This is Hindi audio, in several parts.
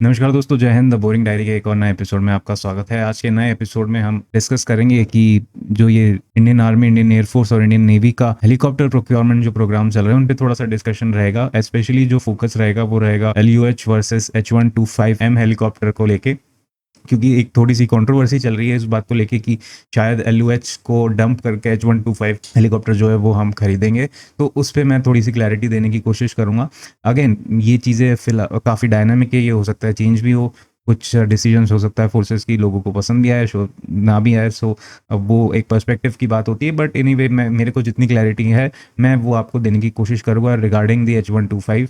नमस्कार दोस्तों, जय हिंद। द बोरिंग डायरी के एक और नए एपिसोड में आपका स्वागत है। आज के नए एपिसोड में हम डिस्कस करेंगे कि जो ये इंडियन आर्मी, इंडियन एयरफोर्स और इंडियन नेवी का हेलीकॉप्टर प्रोक्योरमेंट जो प्रोग्राम चल रहे हैं उन पे थोड़ा सा डिस्कशन रहेगा। स्पेशली जो फोकस रहेगा वो रहेगा LUH वर्सेस H125M हेलीकॉप्टर को लेके, क्योंकि एक थोड़ी सी कंट्रोवर्सी चल रही है इस बात को लेके कि शायद LUH को डंप करके H125 हेलीकॉप्टर जो है वो हम खरीदेंगे। तो उस पे मैं थोड़ी सी क्लैरिटी देने की कोशिश करूंगा। अगेन ये चीज़ें फिलहाल काफ़ी डायनामिक है, ये हो सकता है चेंज भी हो, कुछ डिसीजंस हो सकता है फोर्सेस की, लोगों को पसंद भी आए शो ना भी आए। सो अब वो एक पर्सपेक्टिव की बात होती है, बट एनीवे मैं मेरे को जितनी क्लैरिटी है मैं वो आपको देने की कोशिश करूँगा रिगार्डिंग दी H125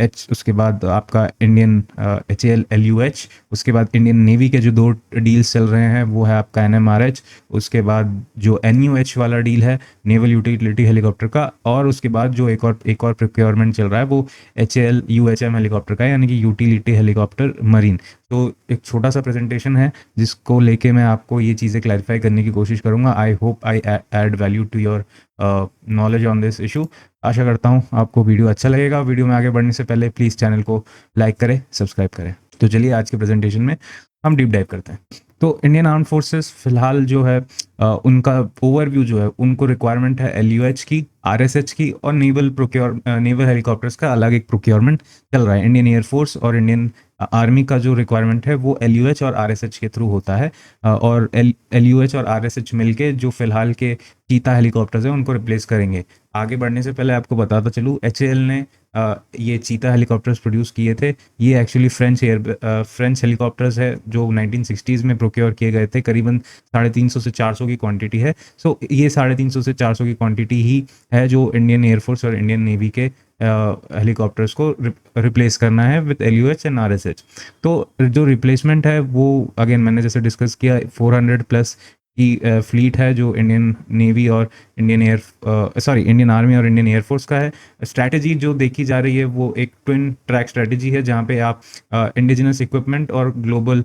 एच। उसके बाद आपका इंडियन HAL LUH, उसके बाद इंडियन नेवी के जो दो डील्स चल रहे हैं वो है आपका NMRH, उसके बाद जो NUH वाला डील है नेवल यूटिलिटी हेलीकॉप्टर का, और उसके बाद जो एक और प्रोक्योरमेंट चल रहा है वो HAL UHM हेलीकॉप्टर का, यानी कि यूटिलिटी हेलीकॉप्टर मरीन। तो एक छोटा सा प्रेजेंटेशन है जिसको लेके मैं आपको ये चीज़ें क्लैरिफाई करने की कोशिश करूंगा। I hope I add value to your knowledge on this issue. आशा करता हूँ आपको वीडियो अच्छा लगेगा। वीडियो में आगे बढ़ने से पहले प्लीज़ चैनल को लाइक करें, सब्सक्राइब करें। तो चलिए आज के प्रेजेंटेशन में हम डीप डाइव करते हैं। तो इंडियन आर्म फोर्सेस फिलहाल जो है उनका ओवरव्यू जो है, उनको रिक्वायरमेंट है LUH की, RSH की, और नेवल हेलीकॉप्टर्स का अलग एक प्रोक्योरमेंट चल रहा है। इंडियन एयरफोर्स और इंडियन आर्मी का जो रिक्वायरमेंट है वो LUH और RSH के थ्रू होता है। और LUH और RSH मिलके जो फिलहाल के चीता हेलीकॉप्टर्स हैं उनको रिप्लेस करेंगे। आगे बढ़ने से पहले आपको बताता चलूँ, HAL ने ये चीता हेलीकॉप्टर्स प्रोड्यूस किए थे। ये एक्चुअली फ्रेंच हेलीकॉप्टर्स है जो 1960s में प्रोक्योर किए गए थे। करीबन 350 से 400 की क्वांटिटी है। सो ये 350 से 400 की क्वांटिटी ही है जो इंडियन एयरफोर्स और इंडियन नेवी के हेलीकॉप्टर्स को रिप्लेस करना है विद LUH एंड RSH। तो जो रिप्लेसमेंट है वो अगेन मैंने जैसे डिस्कस किया 400 प्लस की फ्लीट है जो इंडियन नेवी और इंडियन आर्मी और इंडियन एयरफोर्स का है। स्ट्रैटेजी जो देखी जा रही है वो एक ट्विन ट्रैक स्ट्रैटेजी है, जहाँ पे आप इंडिजिनस इक्विपमेंट और ग्लोबल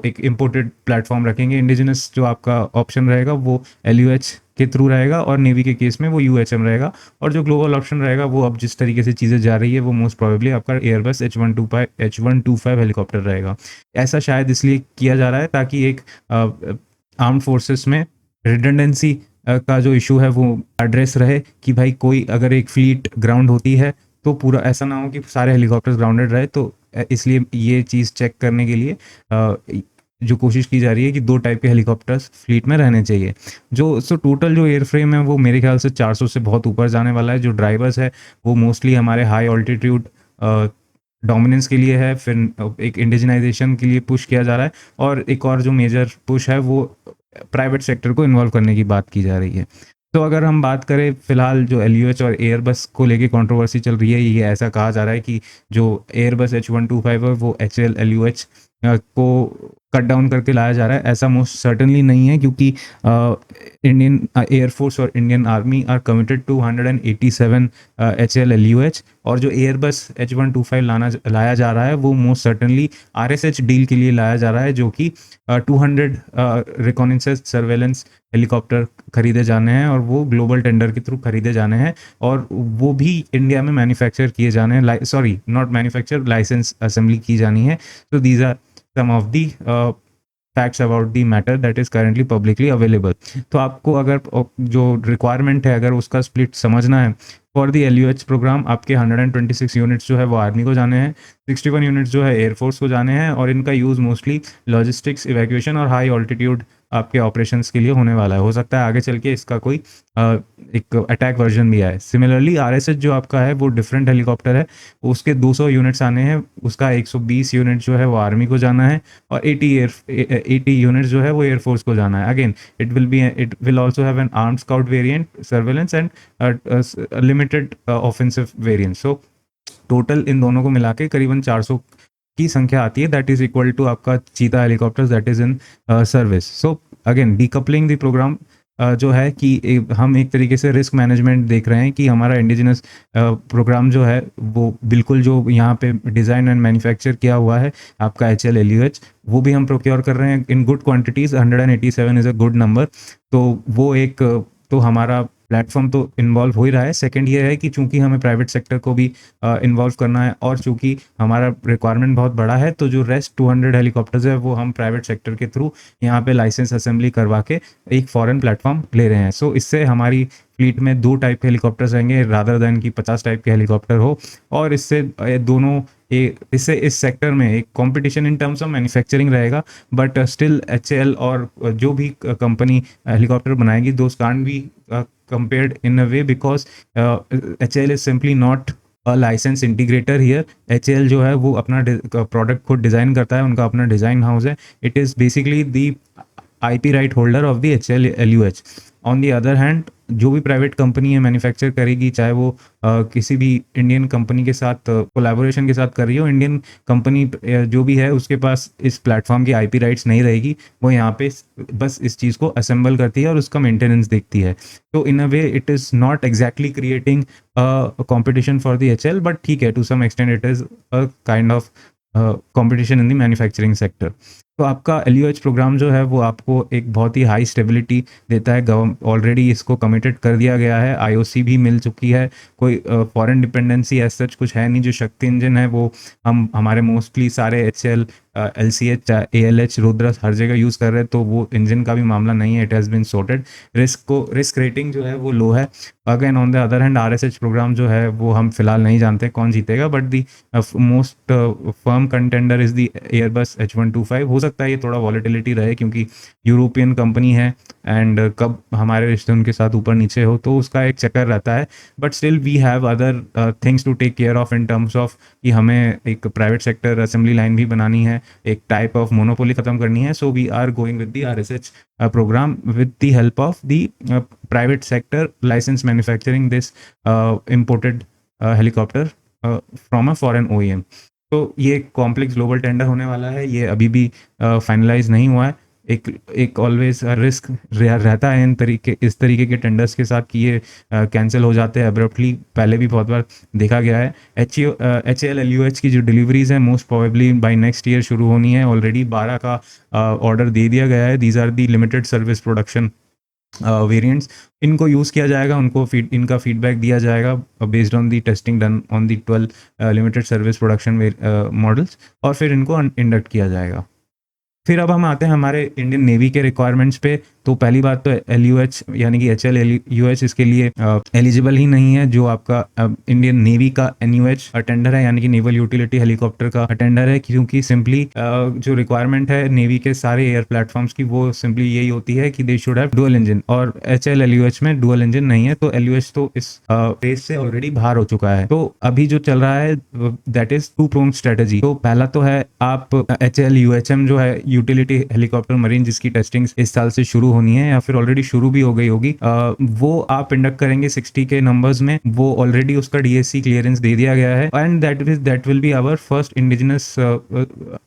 एक इम्पोर्टेड प्लेटफॉर्म रखेंगे। इंडिजिनस जो आपका ऑप्शन रहेगा वो LUH के थ्रू रहेगा, और नेवी के केस में वो UHM रहेगा। और जो ग्लोबल ऑप्शन रहेगा वो अब जिस तरीके से चीज़ें जा रही है वो मोस्ट प्रोबेबली आपका एयरबस H125 हेलीकॉप्टर रहेगा। ऐसा शायद इसलिए किया जा रहा है ताकि एक आर्म्ड फोर्सेस में रिडंडेंसी का जो इशू है वो एड्रेस रहे, कि भाई कोई अगर एक फ्लीट ग्राउंड होती है तो पूरा ऐसा ना हो कि सारे हेलीकॉप्टर्स ग्राउंडेड रहे। तो इसलिए ये चीज़ चेक करने के लिए जो कोशिश की जा रही है कि दो टाइप के हेलीकॉप्टर्स फ्लीट में रहने चाहिए। टोटल जो एयरफ्रेम है वो मेरे ख्याल से 400 से बहुत ऊपर जाने वाला है। जो ड्राइवर्स है वो मोस्टली हमारे हाई ऑल्टीट्यूड डोमिनेंस के लिए है, फिर एक इंडिजिनाइजेशन के लिए पुश किया जा रहा है, और एक और जो मेजर पुश है वो प्राइवेट सेक्टर को इन्वॉल्व करने की बात की जा रही है। तो अगर हम बात करें फिलहाल जो LUH और एयरबस को लेके कंट्रोवर्सी चल रही है, ये ऐसा कहा जा रहा है कि जो एयरबस H125 है वो HAL LUH को कट डाउन करके लाया जा रहा है। ऐसा मोस्ट सर्टनली नहीं है, क्योंकि इंडियन एयरफोर्स और Indian army are committed to 187 HAL LUH, और जो एयरबस H125 लाया जा रहा है वो मोस्ट सर्टनली RSH डील के लिए लाया जा रहा है, जो कि 200 रिकॉनेसेंस सर्वेलेंस हेलीकॉप्टर खरीदे जाने हैं, और वो ग्लोबल टेंडर के थ्रू खरीदे जाने हैं, और वो भी इंडिया में मैन्युफैक्चर किए जाने हैं। Sorry, not manufacture, licence assembly की जानी है। So these are some of the facts about the matter that is currently publicly available. तो आपको अगर जो रिक्वायरमेंट है अगर उसका स्प्लिट समझना है, फॉर दी LUH प्रोग्राम आपके 126 यूनिट्स जो है वो आर्मी को जाने हैं, 61 यूनिट्स जो है एयरफोर्स को जाने हैं, और इनका यूज़ मोस्टली लॉजिस्टिक्स, इवैक्यूएशन और हाई ऑल्टीट्यूड आपके ऑपरेशंस के लिए होने वाला है। हो सकता है आगे चल के इसका कोई एक अटैक वर्जन भी आए। सिमिलरली RSH जो आपका है वो डिफरेंट हेलीकॉप्टर है, उसके 200 यूनिट्स आने हैं, उसका 120 यूनिट जो है वो आर्मी को जाना है, और 80 यूनिट्स जो है वो एयरफोर्स को जाना है। Again it will also have an armed scout variant, surveillance and limited offensive variant. So total इन दोनों को मिला के करीबन 400 की संख्या आती है। दैट इज इक्वल टू आपका Cheetah helicopters that is in service. So again decoupling the programme जो है कि हम एक तरीके से रिस्क मैनेजमेंट देख रहे हैं कि हमारा इंडिजिनस प्रोग्राम जो है वो बिल्कुल जो यहाँ पे डिज़ाइन एंड मैन्युफैक्चर किया हुआ है आपका HAL LUH, वो भी हम प्रोक्योर कर रहे हैं in good quantities. 187 is a good number. तो वो एक तो हमारा प्लेटफॉर्म तो इन्वॉल्व हो ही रहा है। सेकंड ये है कि चूंकि हमें प्राइवेट सेक्टर को भी इन्वॉल्व करना है और चूंकि हमारा रिक्वायरमेंट बहुत बड़ा है, तो जो रेस्ट 200 हेलीकॉप्टर्स है वो हम प्राइवेट सेक्टर के थ्रू यहाँ पे लाइसेंस असेंबली करवा के एक फॉरेन प्लेटफॉर्म ले रहे हैं। सो इससे हमारी फ्लीट में 2 टाइप के हेलीकॉप्टर्स रहेंगे रादर देन कि 50 टाइप के हेलीकॉप्टर हो। और इससे दोनों इससे इस सेक्टर में एक competition in terms of manufacturing रहेगा, बट स्टिल एचएएल और जो भी कंपनी हेलीकॉप्टर बनाएगी those can't be compared in a way because HAL is simply not a license integrator here. HAL जो है वो अपना प्रोडक्ट खुद डिज़ाइन करता है, उनका अपना डिज़ाइन हाउस है। It is basically the IP right holder of the HAL LUH। On the other hand जो भी प्राइवेट कंपनी है मैन्युफैक्चर करेगी, चाहे वो किसी भी इंडियन कंपनी के साथ कोलैबोरेशन के साथ कर रही हो, इंडियन कंपनी जो भी है उसके पास इस प्लेटफॉर्म की IP राइट्स नहीं रहेगी। वो यहाँ पे बस इस चीज़ को असेंबल करती है और उसका मेंटेनेंस देखती है। तो in a way it is not exactly creating competition for the HAL, but ठीक है, to some extent it is a kind of competition in the manufacturing sector. तो आपका LUH प्रोग्राम जो है वो आपको एक बहुत ही हाई स्टेबिलिटी देता है। गवर्नमेंट ऑलरेडी इसको कमिटेड कर दिया गया है, IOC भी मिल चुकी है, कोई फॉरेन डिपेंडेंसी एज सच कुछ है नहीं। जो शक्ति इंजन है वो हमारे मोस्टली सारे HAL LCH ALH रुद्रस हर जगह यूज़ कर रहे हैं, तो वो इंजन का भी मामला नहीं है। It has been sorted. Risk rating जो है वो लो है। Again on the other hand RSH programme जो है वो हम फिलहाल नहीं जानते कौन जीतेगा, but the most firm contender is the Airbus H125। हो सकता है ये थोड़ा वॉलेटिलिटी रहे क्योंकि यूरोपियन कंपनी है एंड कब हमारे रिश्ते उनके साथ ऊपर नीचे हो तो उसका एक चक्कर रहता है। But still we have other things to take care of in terms of कि हमें एक प्राइवेट सेक्टर असेंबली लाइन भी बनानी है, एक टाइप ऑफ मोनोपोली खत्म करनी है। So we are going with the RSH program with the help of the private sector license manufacturing this imported helicopter from a foreign OEM। तो ये कॉम्प्लेक्स ग्लोबल टेंडर होने वाला है, ये अभी भी फाइनलाइज नहीं हुआ है। एक ऑलवेज रिस्क रहता है इस तरीके के टेंडर्स के साथ कि ये कैंसिल हो जाते हैं अब्रप्टली। पहले भी बहुत बार देखा गया है। HAL LUH की जो डिलीवरीज है most probably bye next year शुरू होनी है। ऑलरेडी 12 का ऑर्डर दे दिया गया है। These are the limited service production variants. इनको यूज़ किया जाएगा, उनको इनका फीडबैक दिया जाएगा based on the testing done on the 12 limited service production models, और फिर इनको इंडक्ट किया जाएगा। फिर अब हम आते हैं हमारे इंडियन नेवी के रिक्वायरमेंट्स पे। तो पहली बात तो LUH यानी कि HAL LUH इसके लिए एलिजिबल ही नहीं है। जो आपका इंडियन नेवी का NUH टेंडर है यानी कि नेवल यूटिलिटी हेलीकॉप्टर का टेंडर है, क्योंकि सिंपली जो रिक्वायरमेंट है नेवी के सारे एयर प्लेटफॉर्म्स की वो सिंपली यही होती है कि they should have dual engine, और HAL LUH में डुअल इंजन नहीं है। तो LUH तो इस रेस से ऑलरेडी बाहर हो चुका है। तो अभी जो चल रहा है दैट इज 2-pronged स्ट्रेटेजी। तो पहला तो है आप HAL UHM जो है यूटिलिटी हेलीकॉप्टर मरीन, जिसकी टेस्टिंग इस साल से शुरू होनी है या फिर ऑलरेडी शुरू भी हो गई होगी, वो आप इंडक्ट करेंगे 60 के नंबर्स में। वो ऑलरेडी उसका DSC क्लियरेंस दे दिया गया है and that will be our first indigenous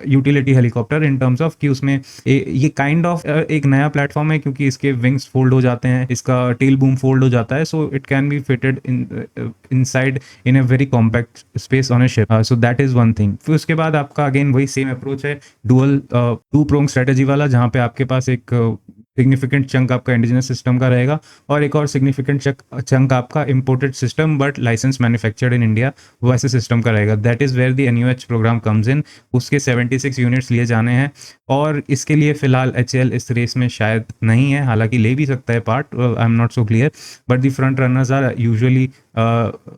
utility helicopter in terms of कि उसमें ये काइंड ऑफ एक नया प्लेटफॉर्म है, क्योंकि इसके विंग्स फोल्ड हो जाते हैं, इसका टेल बूम फोल्ड हो जाता है, so it can be fitted inside in a very compact space on a ship. So that is one thing. फिर उसके बाद आपका अगेन वही सेम अप्रोच है, डुअल 2-pronged स्ट्रेटेजी वाला, जहाँ पे आपके पास एक सिग्निफिकेंट चंक आपका इंडिजिनस सिस्टम का रहेगा और एक और सिग्निफिकेंट चंक आपका imported system but licence manufactured in India वैसे सिस्टम का रहेगा। That is where the NUH programme comes in. उसके 76 यूनिट्स लिए जाने हैं और इसके लिए फिलहाल HAL इस रेस में शायद नहीं है, हालांकि ले भी सकता है part, I am not so clear, but the front runners are usually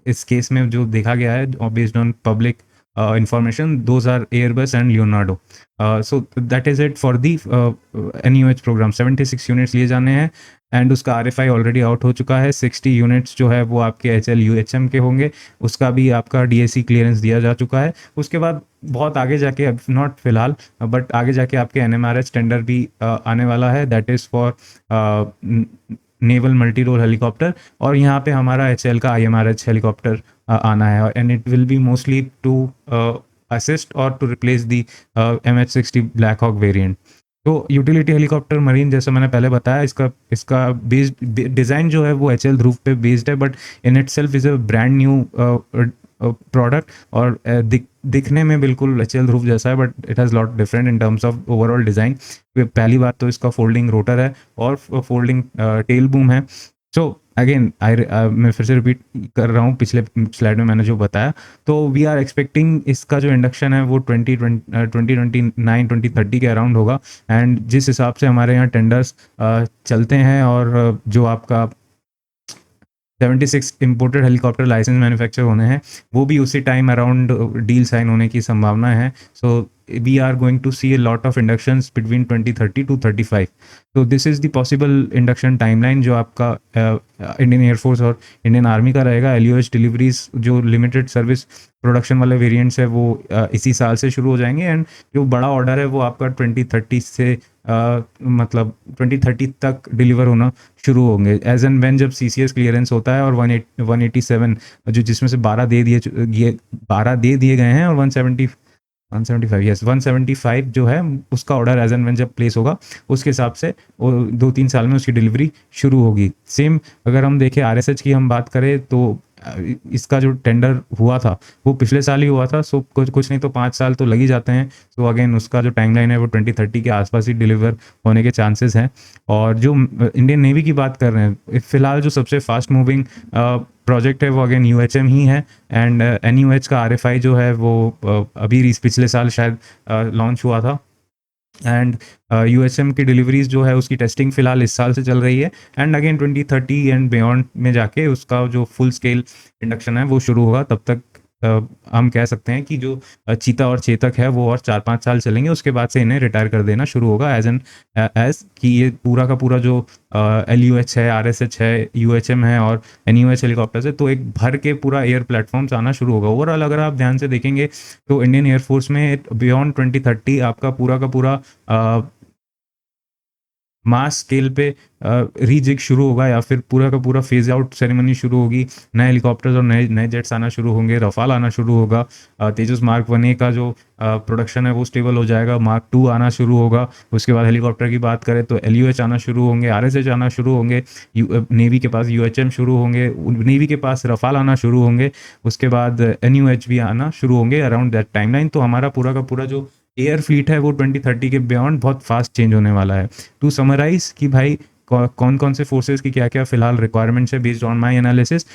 इस केस में जो देखा गया है based on public information, those are Airbus and Leonardo. So that is it for the NUH program। 76 units लिए जाने हैं एंड उसका RFI ऑलरेडी आउट हो चुका है। 60 यूनिट्स जो है वो आपके HAL UHM के होंगे, उसका भी आपका DSC क्लियरेंस दिया जा चुका है। उसके बाद बहुत आगे जाके, अब नॉट फिलहाल बट आगे जाके आपके NMRH टेंडर भी आने वाला है, that is for naval multi role helicopter, और यहाँ पे हमारा HAL का IMRH हेलीकॉप्टर आना है and it will be mostly to assist और to replace the MH60 black hawk variant. तो यूटिलिटी हेलीकॉप्टर मरीन, जैसा मैंने पहले बताया, इसका बेस्ड डिज़ाइन जो है वो HAL ध्रुव पे बेस्ड है, but in it self is a brand new product और दिखने में बिल्कुल HAL ध्रुव जैसा है, but it has lot different in terms of overall design. पहली बात तो इसका फोल्डिंग रोटर है और फोल्डिंग टेल बूम है। सो अगेन मैं फिर से रिपीट कर रहा हूँ, पिछले स्लाइड में मैंने जो बताया, तो वी आर एक्सपेक्टिंग इसका जो इंडक्शन है वो 2029-2030 के अराउंड होगा। एंड जिस हिसाब से हमारे यहाँ टेंडर्स चलते हैं और जो आपका 76 इम्पोर्टेड हेलीकॉप्टर लाइसेंस मैन्युफैक्चर होने हैं, वो भी उसी टाइम अराउंड डील साइन होने की संभावना है। So we are going to see a lot of inductions between 2030 to 35। तो this is the possible induction timeline जो आपका इंडियन एयरफोर्स और इंडियन आर्मी का रहेगा। एलयूएच डिलीवरीज जो लिमिटेड सर्विस प्रोडक्शन वाले वेरिएंट्स है वो इसी साल से शुरू हो जाएंगे। एंड जो बड़ा ऑर्डर है वो आपका 2030 से मतलब 2030 तक डिलीवर होना शुरू होंगे एज एंड व्हेन जब सीसीएस क्लियरेंस होता है। और 187 जो जिसमें से 12 दे दिए गए हैं, और 175 जो है उसका ऑर्डर एज एंड व्हेन जब प्लेस होगा उसके हिसाब से वो 2-3 साल में उसकी डिलीवरी शुरू होगी। सेम अगर हम देखें आरएसएच की हम बात करें तो इसका जो टेंडर हुआ था वो पिछले साल ही हुआ था। सो कुछ नहीं तो 5 साल तो लग ही जाते हैं। सो अगेन उसका जो टाइमलाइन है वो 2030 के आसपास ही डिलीवर होने के चांसेस हैं। और जो इंडियन नेवी की बात कर रहे हैं, फिलहाल जो सबसे फास्ट मूविंग प्रोजेक्ट है वो अगेन यूएचएम ही है। एंड एनयूएच का आरएफआई जो है वो अभी पिछले साल शायद लॉन्च हुआ था। एंड यूएचएम की डिलीवरीज जो है उसकी टेस्टिंग फिलहाल इस साल से चल रही है। एंड अगेन 2030 एंड बियॉन्ड में जाके उसका जो फुल स्केल इंडक्शन है वो शुरू होगा। तब तक हम कह सकते हैं कि जो चीता और चेतक है वो और 4-5 साल चलेंगे, उसके बाद से इन्हें रिटायर कर देना शुरू होगा। एज कि ये पूरा का पूरा जो एलयूएच है, आरएसएच है, यूएचएम है और एनयूएच हेलीकॉप्टर्स है, तो एक भर के पूरा एयर प्लेटफॉर्म्स आना शुरू होगा। ओवरऑल अगर आप ध्यान से देखेंगे तो इंडियन एयरफोर्स में बियॉन्ड 2030 आपका पूरा का पूरा मास स्केल पे रीजिग शुरू होगा, या फिर पूरा का पूरा फेज आउट सेरेमनी शुरू होगी। नए हेलीकॉप्टर्स और नए जेट्स आना शुरू होंगे, रफाल आना शुरू होगा, तेजस मार्क 1A का जो प्रोडक्शन है वो स्टेबल हो जाएगा, मार्क 2 आना शुरू होगा। उसके बाद हेलीकॉप्टर की बात करें तो एलयूएच आना शुरू होंगे, आरएसएच आना शुरू होंगे, नेवी के पास यूएचएम शुरू होंगे, नेवी के पास रफाल आना शुरू होंगे, उसके बाद एनयूएच भी आना शुरू होंगे अराउंड दैट टाइमलाइन। तो हमारा पूरा का पूरा जो एयर फ्लीट है वो 2030 के बियॉन्ड बहुत फास्ट चेंज होने वाला है। टू समराइज कि भाई कौन कौन से फोर्सेस की क्या क्या फिलहाल रिक्वायरमेंट्स है based on my analysis,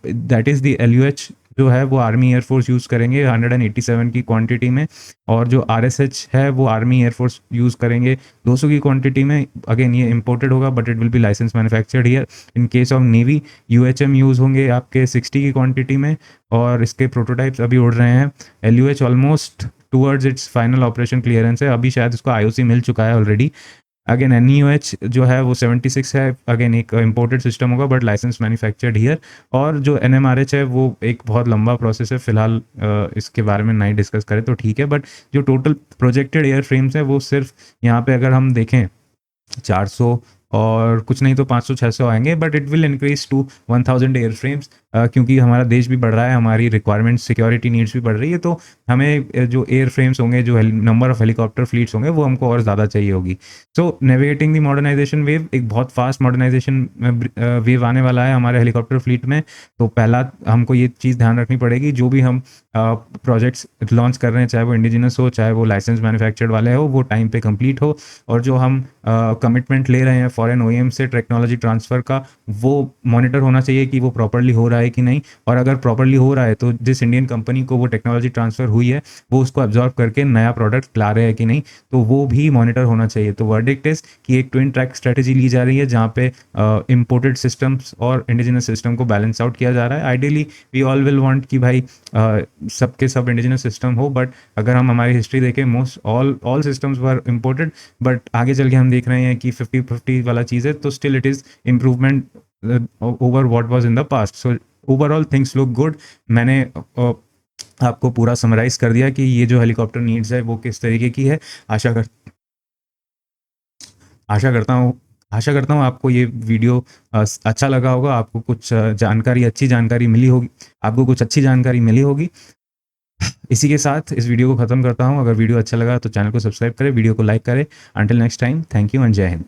that is the LUH जो है वो आर्मी एयरफोर्स यूज़ करेंगे 187 की क्वांटिटी में, और जो आरएसएच है वो आर्मी एयरफोर्स यूज़ करेंगे 200 की क्वांटिटी में। अगेन ये इंपोर्टेड होगा but it will be licence manufactured here. In case of navy UHM use होंगे आपके 60 की क्वांटिटी में, और इसके प्रोटोटाइप्स अभी उड़ रहे हैं। LUH almost towards its final operation clearance है, अभी शायद उसको आईओसी मिल चुका है ऑलरेडी। अगेन एनयूएच जो है वो 76 है, अगेन एक इम्पोर्टेड सिस्टम होगा बट लाइसेंस मैन्युफैक्चर्ड हियर। और जो एनएमआरएच है वो एक बहुत लंबा प्रोसेस है, फिलहाल इसके बारे में नहीं डिस्कस करें तो ठीक है। बट जो टोटल प्रोजेक्टेड एयर फ्रेम्स है वो सिर्फ यहाँ पे अगर हम देखें 400 और कुछ नहीं तो 500-600 आएंगे, but it will increase to 1000 airframes, क्योंकि हमारा देश भी बढ़ रहा है, हमारी रिक्वायरमेंट सिक्योरिटी नीड्स भी बढ़ रही है। तो हमें जो एयर फ्रेम्स होंगे, जो नंबर ऑफ हेलीकॉप्टर फ्लीट्स होंगे वो हमको और ज़्यादा चाहिए होगी। सो नेविगेटिंग द मॉडर्नाइजेशन वेव, एक बहुत फास्ट मॉडर्नाइजेशन वेव आने वाला है हमारे हेलीकॉप्टर फ्लीट में। तो पहला हमको ये चीज़ ध्यान रखनी पड़ेगी, जो भी हम प्रोजेक्ट्स लॉन्च कर रहे हैं, चाहे वो इंडिजिनस हो चाहे वो लाइसेंस मैन्युफैक्चर्ड वाले हो, वो टाइम पे कंप्लीट हो। और जो हम कमिटमेंट ले रहे हैं फॉरेन ओईएम से टेक्नोलॉजी ट्रांसफ़र का, वो मॉनिटर होना चाहिए कि वो प्रॉपरली हो रहा है कि नहीं। और अगर प्रॉपरली हो रहा है तो जिस इंडियन कंपनी को वो टेक्नोलॉजी ट्रांसफ़र हुई है वो उसको एब्जॉर्ब करके नया प्रोडक्ट ला रहे हैं कि नहीं, तो वो भी मॉनिटर होना चाहिए। तो वर्डिक्ट इज कि एक ट्विन ट्रैक स्ट्रेटेजी ली जा रही है जहाँ पे इम्पोर्टेड सिस्टम्स और इंडिजिनस सिस्टम को बैलेंस आउट किया जा रहा है। Ideally we all will want कि भाई सबके सब इंडिजिनस सिस्टम हो, बट अगर हम हमारी हिस्ट्री देखें most all systems were imported, but आगे चल के हम देख रहे हैं कि 50-50 वाला चीज़ है। तो still it is improvement over what was in the past. So overall things look good. मैंने आपको पूरा समराइज कर दिया कि ये जो हेलीकॉप्टर नीड्स है वो किस तरीके की है। आशा करता हूँ आपको ये वीडियो अच्छा लगा होगा, आपको कुछ अच्छी जानकारी मिली होगी। इसी के साथ इस वीडियो को ख़त्म करता हूँ। अगर वीडियो अच्छा लगा तो चैनल को सब्सक्राइब करें, वीडियो को लाइक करें। Until next time, thank you and जय हिंद।